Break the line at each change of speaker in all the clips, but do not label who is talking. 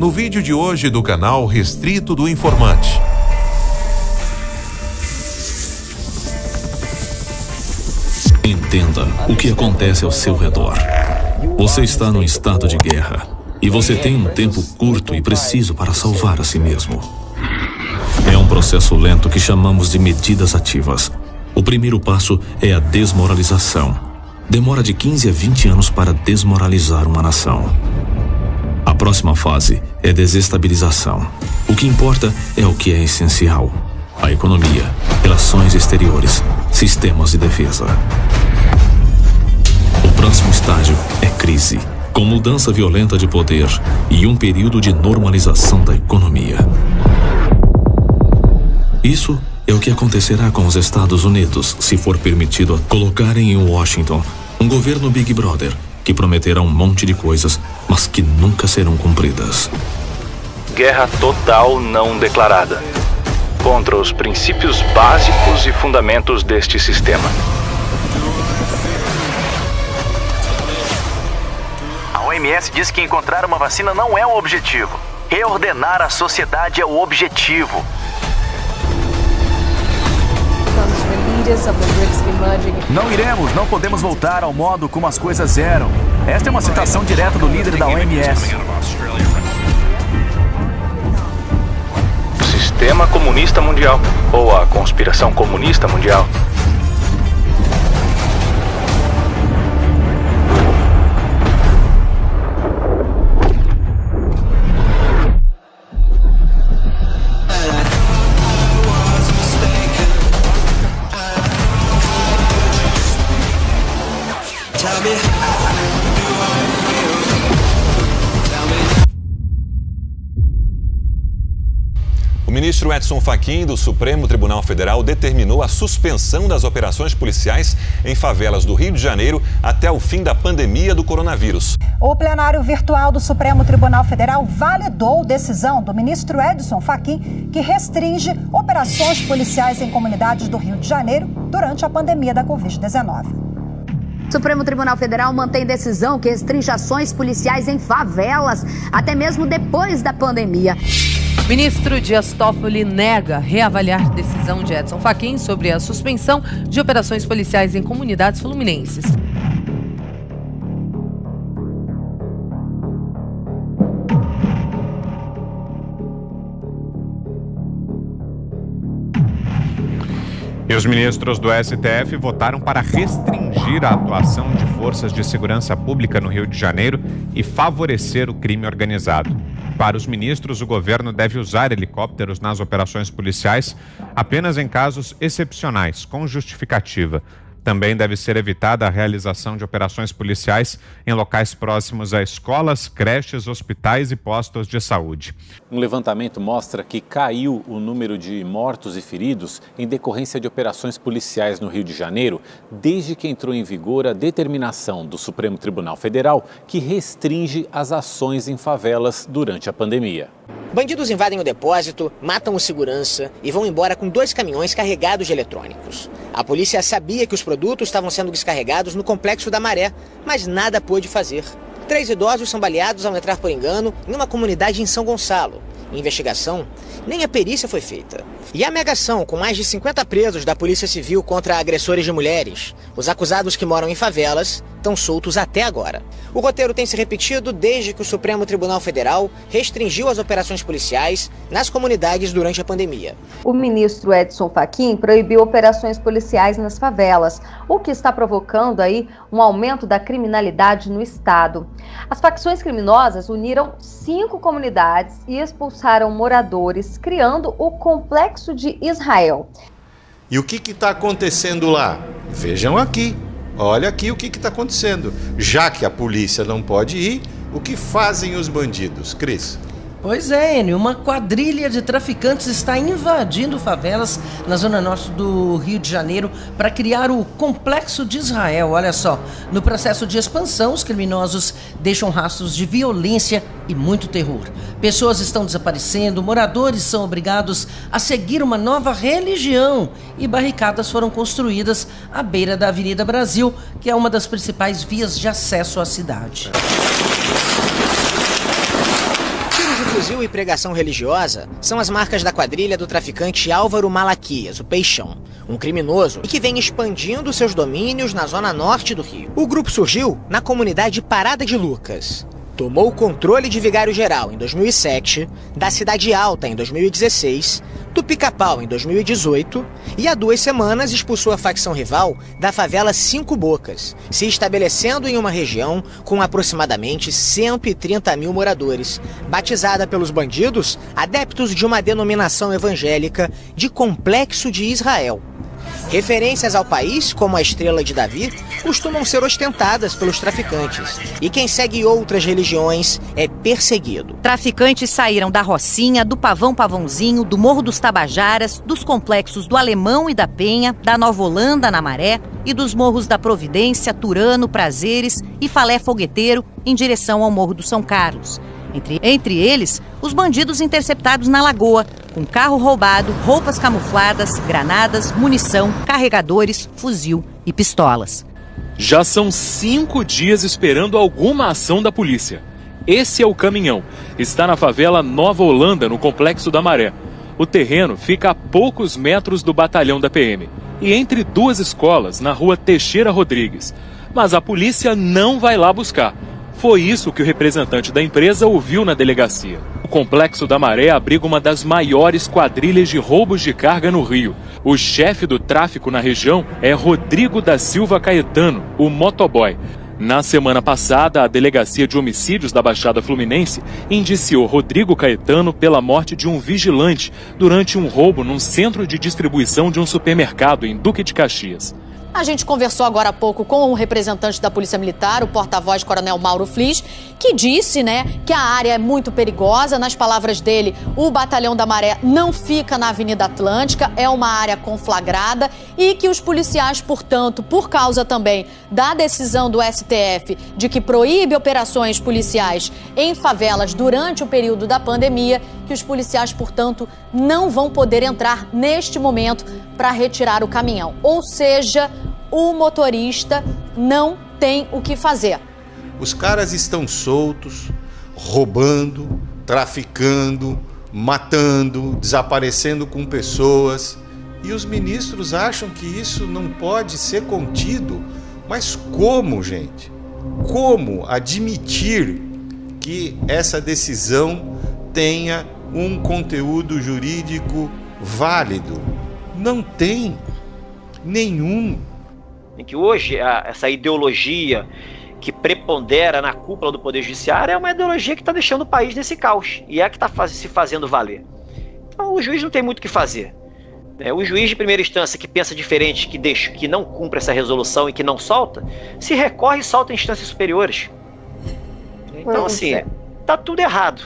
no vídeo de hoje do canal Restrito do Informante.
Entenda o que acontece ao seu redor. Você está num estado de guerra e você tem um tempo curto e preciso para salvar a si mesmo. É um processo lento que chamamos de medidas ativas. O primeiro passo é a desmoralização. Demora de 15 a 20 anos para desmoralizar uma nação. A próxima fase é desestabilização. O que importa é o que é essencial: a economia, relações exteriores, sistemas de defesa. O próximo estágio é crise, com mudança violenta de poder e um período de normalização da economia. Isso é o que acontecerá com os Estados Unidos se for permitido colocarem em Washington um governo Big Brother que prometerá um monte de coisas, mas que nunca serão cumpridas.
Guerra total não declarada, contra os princípios básicos e fundamentos deste sistema.
A OMS diz que encontrar uma vacina não é o objetivo. Reordenar a sociedade é o objetivo.
Não podemos voltar ao modo como as coisas eram. Esta é uma citação direta do líder da OMS.
O sistema comunista mundial, ou a conspiração comunista mundial.
O ministro Edson Fachin, do Supremo Tribunal Federal, determinou a suspensão das operações policiais em favelas do Rio de Janeiro até o fim da pandemia do coronavírus.
O plenário virtual do Supremo Tribunal Federal validou decisão do ministro Edson Fachin, que restringe operações policiais em comunidades do Rio de Janeiro durante a pandemia da Covid-19.
O Supremo Tribunal Federal mantém decisão que restringe ações policiais em favelas, até mesmo depois da pandemia.
Ministro Dias Toffoli nega reavaliar decisão de Edson Fachin sobre a suspensão de operações policiais em comunidades fluminenses.
E os ministros do STF votaram para restringir a atuação de forças de segurança pública no Rio de Janeiro e favorecer o crime organizado. Para os ministros, o governo deve usar helicópteros nas operações policiais apenas em casos excepcionais, com justificativa. Também deve ser evitada a realização de operações policiais em locais próximos a escolas, creches, hospitais e postos de saúde.
Um levantamento mostra que caiu o número de mortos e feridos em decorrência de operações policiais no Rio de Janeiro, desde que entrou em vigor a determinação do Supremo Tribunal Federal que restringe as ações em favelas durante a pandemia.
Bandidos invadem o depósito, matam o segurança e vão embora com 2 caminhões carregados de eletrônicos. A polícia sabia que os produtos estavam sendo descarregados no Complexo da Maré, mas nada pôde fazer. 3 idosos são baleados ao entrar por engano em uma comunidade em São Gonçalo. Em investigação, nem a perícia foi feita. E a mega ação, com mais de 50 presos da Polícia Civil contra agressores de mulheres. Os acusados que moram em favelas estão soltos até agora. O roteiro tem se repetido desde que o Supremo Tribunal Federal restringiu as operações policiais nas comunidades durante a pandemia.
O ministro Edson Fachin proibiu operações policiais nas favelas, o que está provocando aí um aumento da criminalidade no estado. As facções criminosas uniram 5 comunidades e expulsaram moradores, criando o Complexo de Israel.
E o que está acontecendo lá? Vejam aqui. Olha aqui o que está acontecendo. Já que a polícia não pode ir, o que fazem os bandidos? Cris?
Pois é, Enio, uma quadrilha de traficantes está invadindo favelas na zona norte do Rio de Janeiro para criar o Complexo de Israel. Olha só, no processo de expansão, os criminosos deixam rastros de violência e muito terror. Pessoas estão desaparecendo, moradores são obrigados a seguir uma nova religião e barricadas foram construídas à beira da Avenida Brasil, que é uma das principais vias de acesso à cidade.
fuzil e pregação religiosa são as marcas da quadrilha do traficante Álvaro Malaquias, o Peixão, um criminoso que vem expandindo seus domínios na zona norte do Rio. O grupo surgiu na comunidade Parada de Lucas. Tomou o controle de Vigário Geral em 2007, da Cidade Alta em 2016, do Pica-Pau em 2018 e há 2 semanas expulsou a facção rival da favela 5 Bocas, se estabelecendo em uma região com aproximadamente 130 mil moradores, batizada pelos bandidos, adeptos de uma denominação evangélica de Complexo de Israel. Referências ao país, como a Estrela de Davi, costumam ser ostentadas pelos traficantes. E quem segue outras religiões é perseguido.
Traficantes saíram da Rocinha, do Pavãozinho, do Morro dos Tabajaras, dos complexos do Alemão e da Penha, da Nova Holanda, na Maré, e dos morros da Providência, Turano, Prazeres e Falé Fogueteiro, em direção ao Morro do São Carlos. Entre eles, os bandidos interceptados na Lagoa, com carro roubado, roupas camufladas, granadas, munição, carregadores, fuzil e pistolas.
Já são 5 dias esperando alguma ação da polícia. Esse é o caminhão. Está na favela Nova Holanda, no Complexo da Maré. O terreno fica a poucos metros do batalhão da PM e entre 2 escolas, na rua Teixeira Rodrigues. Mas a polícia não vai lá buscar. Foi isso que o representante da empresa ouviu na delegacia. O Complexo da Maré abriga uma das maiores quadrilhas de roubos de carga no Rio. O chefe do tráfico na região é Rodrigo da Silva Caetano, o motoboy. Na semana passada, a Delegacia de Homicídios da Baixada Fluminense indiciou Rodrigo Caetano pela morte de um vigilante durante um roubo num centro de distribuição de um supermercado em Duque de Caxias.
A gente conversou agora há pouco com o representante da Polícia Militar, o porta-voz Coronel Mauro Flis, que disse, que a área é muito perigosa. Nas palavras dele, o Batalhão da Maré não fica na Avenida Atlântica, é uma área conflagrada e que os policiais, portanto, por causa também da decisão do STF de que proíbe operações policiais em favelas durante o período da pandemia, que os policiais, portanto, não vão poder entrar neste momento para retirar o caminhão. Ou seja, o motorista não tem o que fazer.
Os caras estão soltos, roubando, traficando, matando, desaparecendo com pessoas. E os ministros acham que isso não pode ser contido. Mas como, gente? Como admitir que essa decisão tenha um conteúdo jurídico válido? Não tem nenhum.
Em que hoje essa ideologia que prepondera na cúpula do Poder Judiciário é uma ideologia que está deixando o país nesse caos e é a que está se fazendo valer. Então o juiz não tem muito o que fazer. O juiz de primeira instância que pensa diferente, que não cumpre essa resolução e que não solta, se recorre e solta em instâncias superiores. Então assim, tá tudo errado.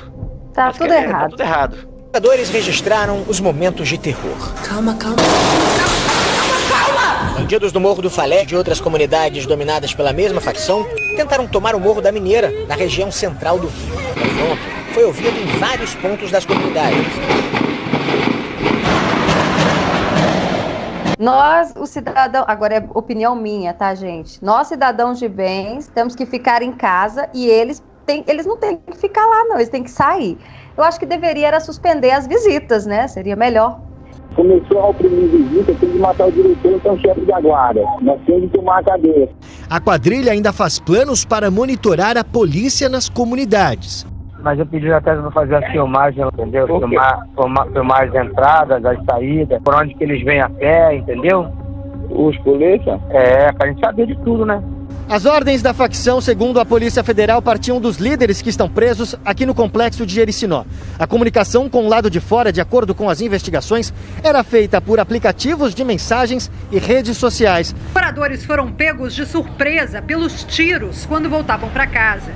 Tá tudo errado.
Tá tudo errado.
Os jogadores registraram os momentos de terror.
Calma.
Bandidos do Morro do Falé e de outras comunidades dominadas pela mesma facção tentaram tomar o Morro da Mineira, na região central do Rio. O confronto foi ouvido em vários pontos das comunidades.
Nós, o cidadão, agora é opinião minha, tá, gente? Nós, cidadãos de bens, temos que ficar em casa e eles não têm que ficar lá, não, eles têm que sair. Eu acho que deveria era suspender as visitas, né? Seria melhor.
Começou a oprimir visita, tem que matar o diretor, então chefe de guarda. Nós temos que tomar a cadeia.
A quadrilha ainda faz planos para monitorar a polícia nas comunidades.
Mas eu pedi até para fazer a filmagem, entendeu? Filmar as entradas, as saídas, por onde que eles vêm a pé, entendeu? Os polícia? Pra gente saber de tudo, né?
As ordens da facção, segundo a Polícia Federal, partiam dos líderes que estão presos aqui no complexo de Jericinó. A comunicação com o lado de fora, de acordo com as investigações, era feita por aplicativos de mensagens e redes sociais.
Os moradores foram pegos de surpresa pelos tiros quando voltavam para casa.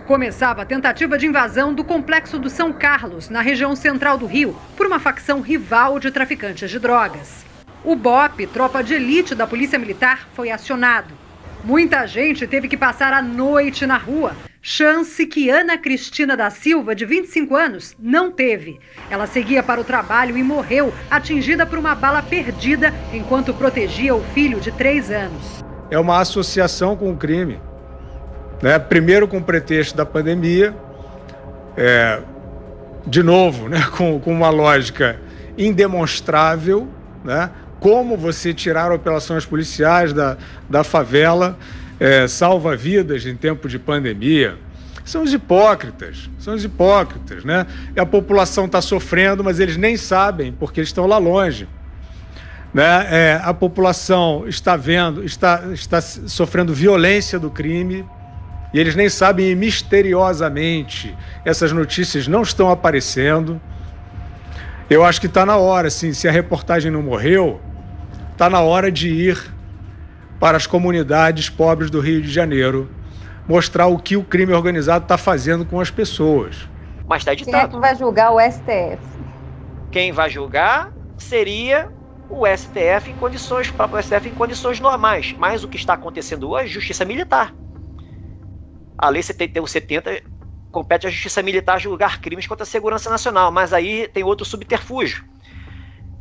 Começava a tentativa de invasão do complexo do São Carlos, na região central do Rio, por uma facção rival de traficantes de drogas. O BOPE, tropa de elite da Polícia Militar, foi acionado. Muita gente teve que passar a noite na rua, Chance que Ana Cristina da Silva, de 25 anos, não teve. Ela seguia para o trabalho e morreu, atingida por uma bala perdida enquanto protegia o filho de 3 anos.
É uma associação com o crime, né? Primeiro com o pretexto da pandemia, de novo, né? com uma lógica indemonstrável, né? Como você tirar operações policiais da favela, salva vidas em tempo de pandemia. São os hipócritas, né? E a população está sofrendo, mas eles nem sabem, porque eles estão lá longe. Né? A população está sofrendo violência do crime, e eles nem sabem, e misteriosamente essas notícias não estão aparecendo. Eu acho que está na hora, assim, se a reportagem não morreu, está na hora de ir para as comunidades pobres do Rio de Janeiro, mostrar o que o crime organizado está fazendo com as pessoas.
Mas está editado.
Quem é que vai julgar o STF?
Quem vai julgar seria o STF o próprio STF em condições normais. Mas o que está acontecendo hoje, justiça militar. A Lei 7170 compete à Justiça Militar julgar crimes contra a segurança nacional, mas aí tem outro subterfúgio.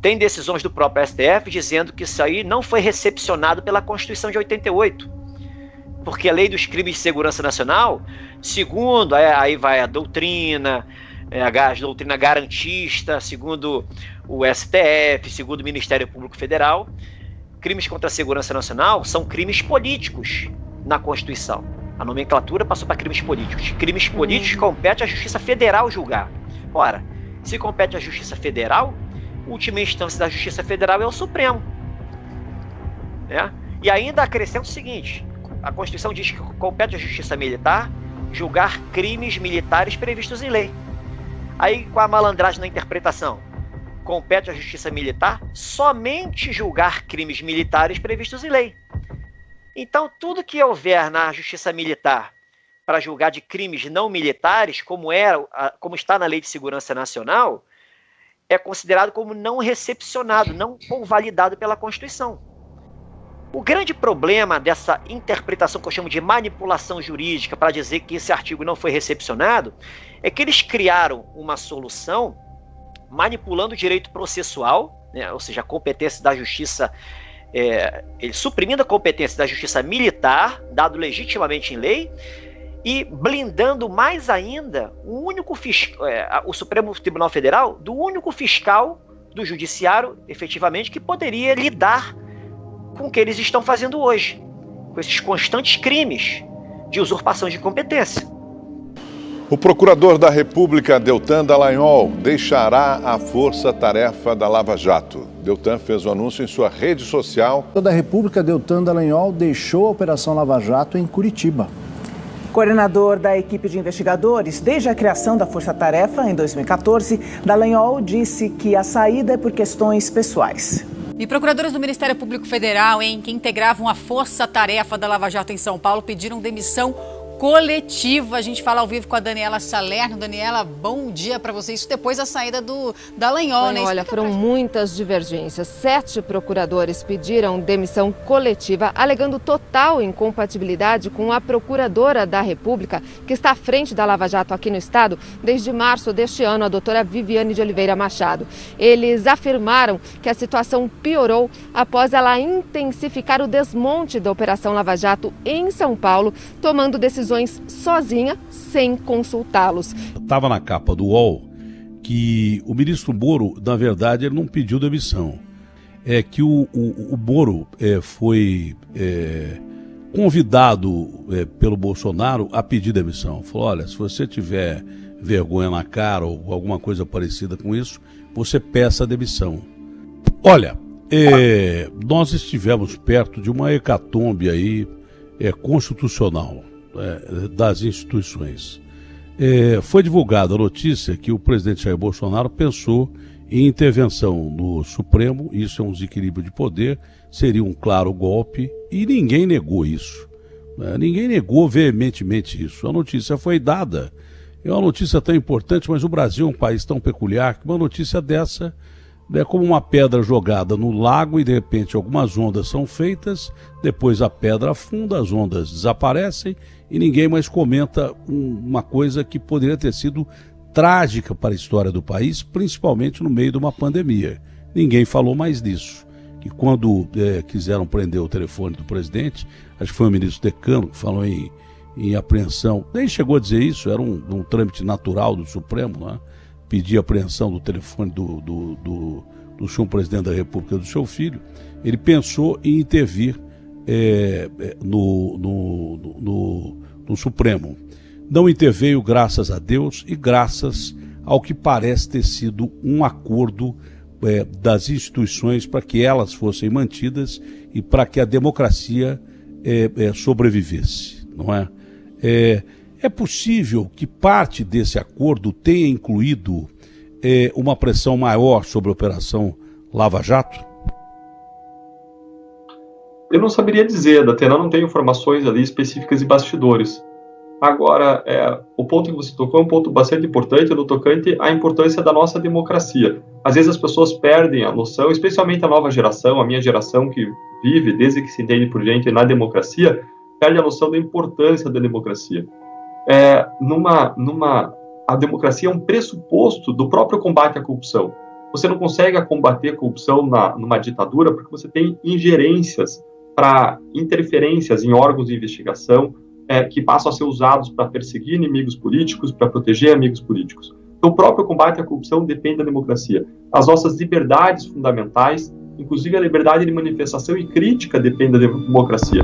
Tem decisões do próprio STF dizendo que isso aí não foi recepcionado pela Constituição de 88. Porque a Lei dos Crimes de Segurança Nacional, segundo, aí vai a doutrina, a doutrina garantista, segundo o STF, segundo o Ministério Público Federal, crimes contra a segurança nacional são crimes políticos na Constituição. A nomenclatura passou para crimes políticos. Crimes políticos compete à Justiça Federal julgar. Ora, se compete à Justiça Federal, última instância da Justiça Federal é o Supremo. Né? E ainda acrescenta o seguinte, a Constituição diz que compete à Justiça Militar julgar crimes militares previstos em lei. Aí, com a malandragem na interpretação, compete à Justiça Militar somente julgar crimes militares previstos em lei. Então, tudo que houver na Justiça Militar para julgar de crimes não militares, como está na Lei de Segurança Nacional, é considerado como não recepcionado, não convalidado pela Constituição. O grande problema dessa interpretação que eu chamo de manipulação jurídica para dizer que esse artigo não foi recepcionado é que eles criaram uma solução manipulando o direito processual, né, ou seja, a competência da Justiça, suprimindo a competência da Justiça Militar, dado legitimamente em lei, e blindando mais ainda o Supremo Tribunal Federal do único fiscal do Judiciário, efetivamente, que poderia lidar com o que eles estão fazendo hoje, com esses constantes crimes de usurpação de competência.
O procurador da República, Deltan Dallagnol, deixará a força-tarefa da Lava Jato. Deltan fez o anúncio em sua rede social.
O da República, Deltan Dallagnol, deixou a Operação Lava Jato em Curitiba.
Coordenador da equipe de investigadores desde a criação da Força Tarefa em 2014, Dallagnol disse que a saída é por questões pessoais.
E procuradores do Ministério Público Federal, que integravam a Força Tarefa da Lava Jato em São Paulo, pediram demissão coletiva. A gente fala ao vivo com a Daniela Salerno. Daniela, bom dia para você. Isso depois da saída do Dallagnol, né?
Olha, foram muitas divergências. 7 procuradores pediram demissão coletiva, alegando total incompatibilidade com a procuradora da República, que está à frente da Lava Jato aqui no estado desde março deste ano, a doutora Viviane de Oliveira Machado. Eles afirmaram que a situação piorou após ela intensificar o desmonte da Operação Lava Jato em São Paulo, tomando decisões sozinha, sem consultá-los.
Estava na capa do UOL que o ministro Moro, na verdade, ele não pediu demissão. É que o Moro foi convidado pelo Bolsonaro a pedir demissão. Falou, olha, se você tiver vergonha na cara ou alguma coisa parecida com isso, você peça a demissão. Olha, nós estivemos perto de uma hecatombe aí constitucional das instituições. Foi divulgada a notícia que o presidente Jair Bolsonaro pensou em intervenção no Supremo. Isso é um desequilíbrio de poder, seria um claro golpe, e ninguém negou isso. Ninguém negou veementemente isso. A notícia foi dada. É uma notícia tão importante, mas o Brasil é um país tão peculiar que uma notícia dessa É como uma pedra jogada no lago e de repente algumas ondas são feitas, depois a pedra afunda, as ondas desaparecem e ninguém mais comenta uma coisa que poderia ter sido trágica para a história do país, principalmente no meio de uma pandemia. Ninguém falou mais disso. Que quando quiseram prender o telefone do presidente, acho que foi o ministro Decano que falou em apreensão, nem chegou a dizer isso, era um trâmite natural do Supremo, né? Pedir apreensão do telefone do senhor presidente da República do seu filho. Ele pensou em intervir no Supremo. Não interveio, graças a Deus, e graças ao que parece ter sido um acordo das instituições para que elas fossem mantidas e para que a democracia sobrevivesse, não é? É possível que parte desse acordo tenha incluído uma pressão maior sobre a Operação Lava Jato?
Eu não saberia dizer, Datena, não tenho informações ali específicas e bastidores. Agora, o ponto que você tocou é um ponto bastante importante no tocante à importância da nossa democracia. Às vezes as pessoas perdem a noção, especialmente a nova geração, a minha geração que vive desde que se entende por gente na democracia, perde a noção da importância da democracia. A democracia é um pressuposto do próprio combate à corrupção. Você não consegue combater a corrupção numa ditadura porque você tem ingerências para interferências em órgãos de investigação que passam a ser usados para perseguir inimigos políticos, para proteger amigos políticos. Então, o próprio combate à corrupção depende da democracia. As nossas liberdades fundamentais, inclusive a liberdade de manifestação e crítica, depende da democracia.